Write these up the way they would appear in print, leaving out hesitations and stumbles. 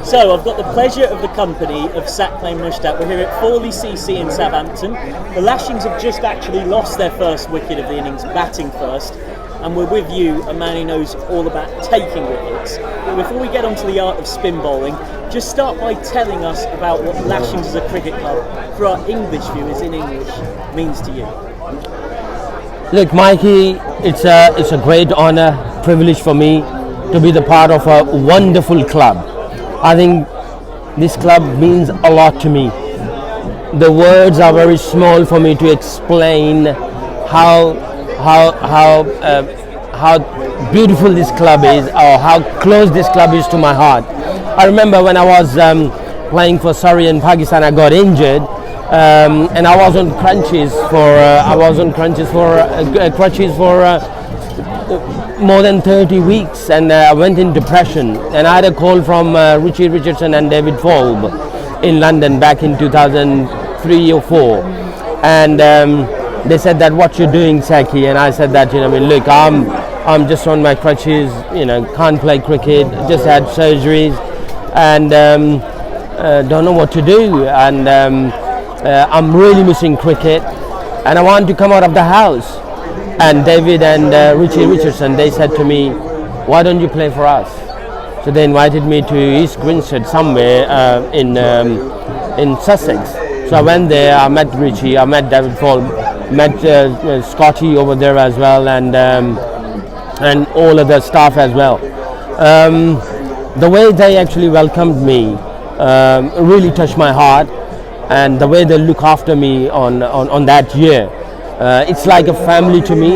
So I've got the pleasure of the company of Saqlain Mushtaq. We're here at Saqlain CC in Southampton. The Lashings have just actually lost their first wicket of the innings, batting first. And we're with you, a man who knows all about taking wickets. But before we get onto the art of spin bowling, just start by telling us about what Lashings as a cricket club, for our English viewers in English, means to you. Look, Mikey, it's a great honour, privilege for me to be the part of a wonderful club. I think this club means a lot to me. The words are very small for me to explain how beautiful this club is, or how close this club is to my heart. I remember when I was playing for Surrey in Pakistan, I got injured, and I was on crutches for more than 30 weeks, and I went in depression. And I had a call from Richie Richardson and David Folb in London back in 2003 or 4, and they said that, what you're doing, Saki? And I said that, look, I'm just on my crutches, can't play cricket, just had surgeries, and don't know what to do, and I'm really missing cricket, and I want to come out of the house. And David and Richie Richardson, they said to me, why don't you play for us? So they invited me to East Grinstead somewhere in Sussex. So I went there, I met Richie, I met David Fall, met Scotty over there as well, and all of the staff as well. The way they actually welcomed me really touched my heart, and the way they look after me on that year. It's like a family to me.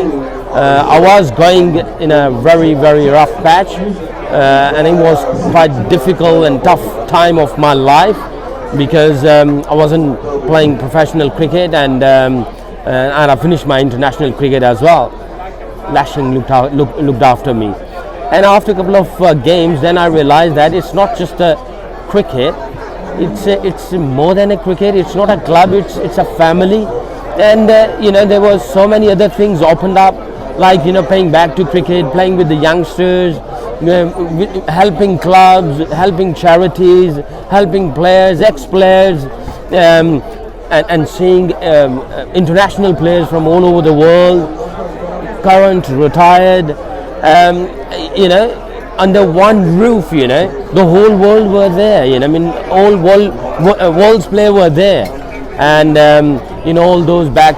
I was going in a very, very rough patch, and it was quite difficult and tough time of my life, because I wasn't playing professional cricket, and I finished my international cricket as well. Lashing looked after me, and after a couple of games, then I realized that it's not just a cricket. It's more than a cricket. It's not a club. It's a family. And there was so many other things opened up, like paying back to cricket, playing with the youngsters, helping clubs, helping charities, helping players, ex-players, and seeing international players from all over the world, current, retired, under one roof. The whole world were there. All world's players were there, and all those back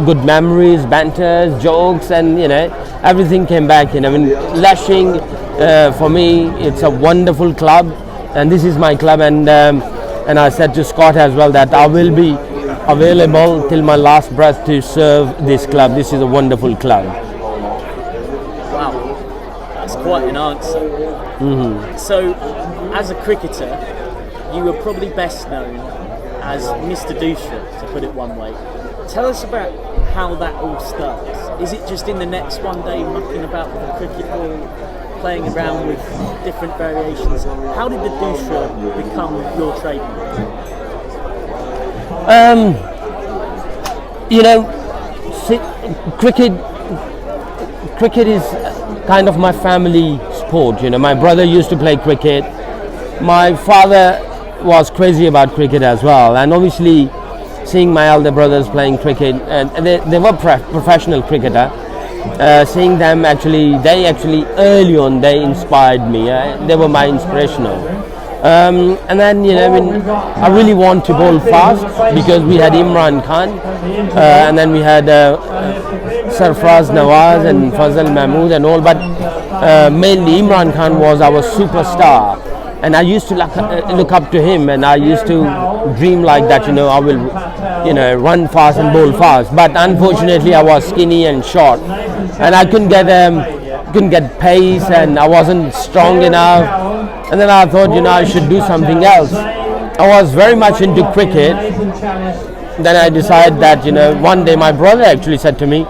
good memories, banters, jokes, and everything came back. Lashing for me, it's a wonderful club, and this is my club, and I said to Scott as well that I will be available till my last breath to serve this club. This is a wonderful club. Wow, that's quite an answer. Mm-hmm. So, as a cricketer, you were probably best known as Mr. Doosra, to put it one way. Tell us about how that all starts. Is it just in the nets one day, mucking about with a cricket ball, playing around with different variations? How did the doosra become your trademark? Cricket is kind of my family sport. My brother used to play cricket. My father was crazy about cricket as well, and obviously seeing my elder brothers playing cricket, and they were professional cricketer. Seeing them they actually early on they inspired me. They were my inspirational. And then I really want to bowl fast, because we had Imran Khan, and then we had Sarfraz Nawaz and Fazal Mahmood and all, but mainly Imran Khan was our superstar. And I used to look up to him, and I used to dream like that, I will, run fast and bowl fast. But unfortunately, I was skinny and short, and I couldn't get pace, and I wasn't strong enough. And then I thought, I should do something else. I was very much into cricket. Then I decided that, one day my brother actually said to me,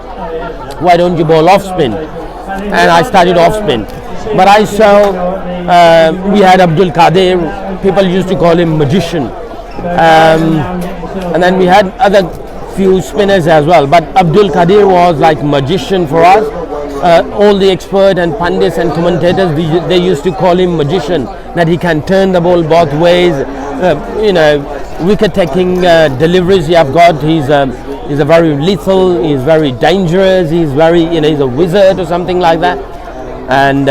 why don't you bowl off spin? And I started off spin. But I saw we had Abdul Qadir, people used to call him magician, and then we had other few spinners as well, but Abdul Qadir was like magician for us. all the expert and pundits and commentators, they used to call him magician, that he can turn the ball both ways. Wicket taking deliveries he have got. He's a very lethal. He's very dangerous. He's he's a wizard or something like that. And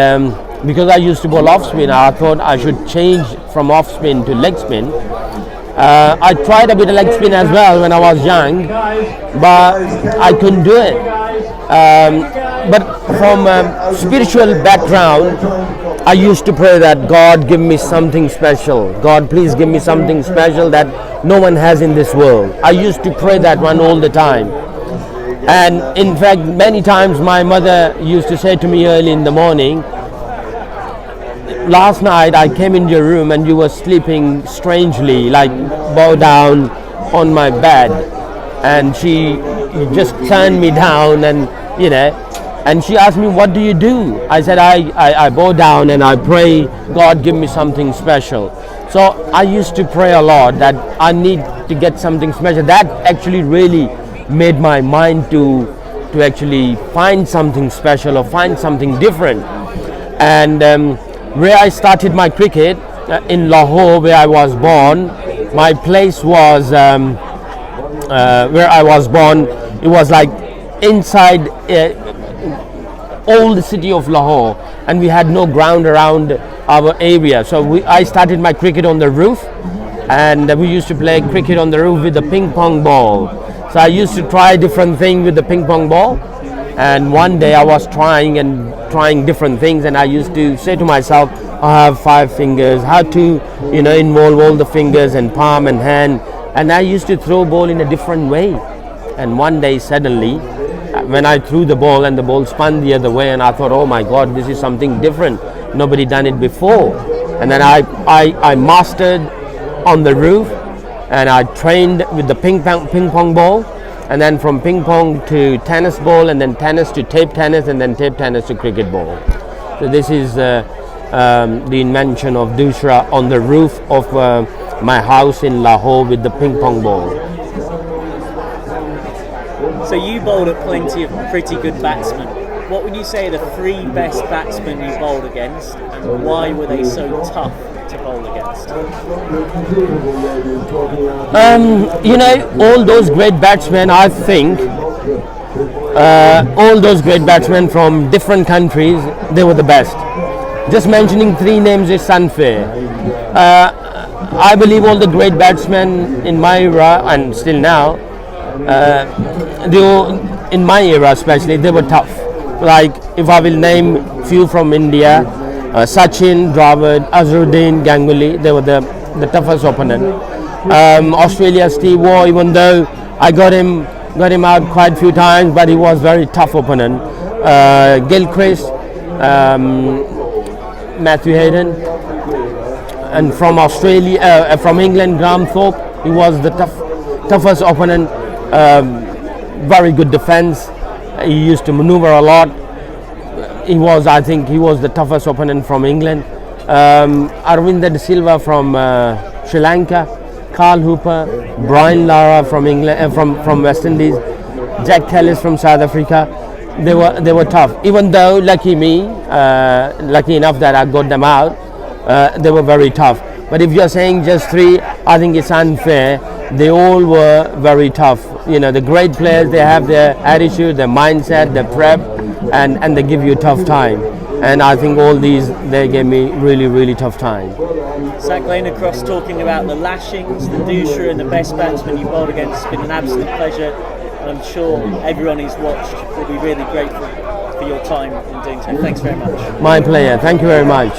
because I used to bowl off spin, I thought I should change from off spin to leg spin. I tried a bit of leg spin as well when I was young, but I couldn't do it. But from a spiritual background, I used to pray that God give me something special. God, please give me something special that no one has in this world. I used to pray that one all the time. And in fact, many times my mother used to say to me early in the morning, last night I came in your room and you were sleeping strangely, like bow down on my bed. And she just turned me down and she asked me, what do you do? I said, I bow down and I pray, God give me something special. So I used to pray a lot that I need to get something special. That actually really made my mind to actually find something special or find something different. And where I started my cricket, in Lahore, where I was born, my place was, where I was born, it was like inside old city of Lahore, and we had no ground around our area. So I started my cricket on the roof, and we used to play cricket on the roof with the ping pong ball. So I used to try different things with the ping pong ball, and one day I was trying different things, and I used to say to myself, I have 5 fingers, how to involve all the fingers and palm and hand, and I used to throw ball in a different way. And one day suddenly, when I threw the ball and the ball spun the other way, and I thought, oh my God, this is something different. Nobody done it before. And then I mastered on the roof, and I trained with the ping pong ball, and then from ping pong to tennis ball, and then tennis to tape tennis, and then tape tennis to cricket ball. So this is the invention of doosra on the roof of my house in Lahore with the ping pong ball. So you bowled at plenty of pretty good batsmen. What would you say are the 3 best batsmen you bowled against, and why were they so tough to bowl against? All those great batsmen, I think, all those great batsmen from different countries, they were the best. Just mentioning 3 names is unfair. I believe all the great batsmen in my era, and still now, in my era especially, they were tough. Like if I will name few from India, Sachin, Dravid, Azharuddin, Ganguly, they were the toughest opponent. Australia, Steve Waugh, even though I got him out quite a few times, but he was very tough opponent. Gilchrist, Matthew Hayden, and from Australia, from England, Graham Thorpe, he was the toughest opponent. Very good defense. He used to maneuver a lot. I think he was the toughest opponent from England. Arvinder De Silva from Sri Lanka, Carl Hooper, Brian Lara from England, from West Indies, Jack Callis from South Africa. They were tough. Even though lucky enough that I got them out, they were very tough. But if you're saying just 3, I think it's unfair. They all were very tough. The great players, they have their attitude, their mindset, their prep, and they give you a tough time. And I think all these, they gave me really, really tough time. Saqlain, across talking about the Lashings, the doosra, and the best batsmen you bowled against, it's been an absolute pleasure. And I'm sure everyone who's watched will be really grateful for your time in doing so. Thanks very much. My pleasure. Thank you very much.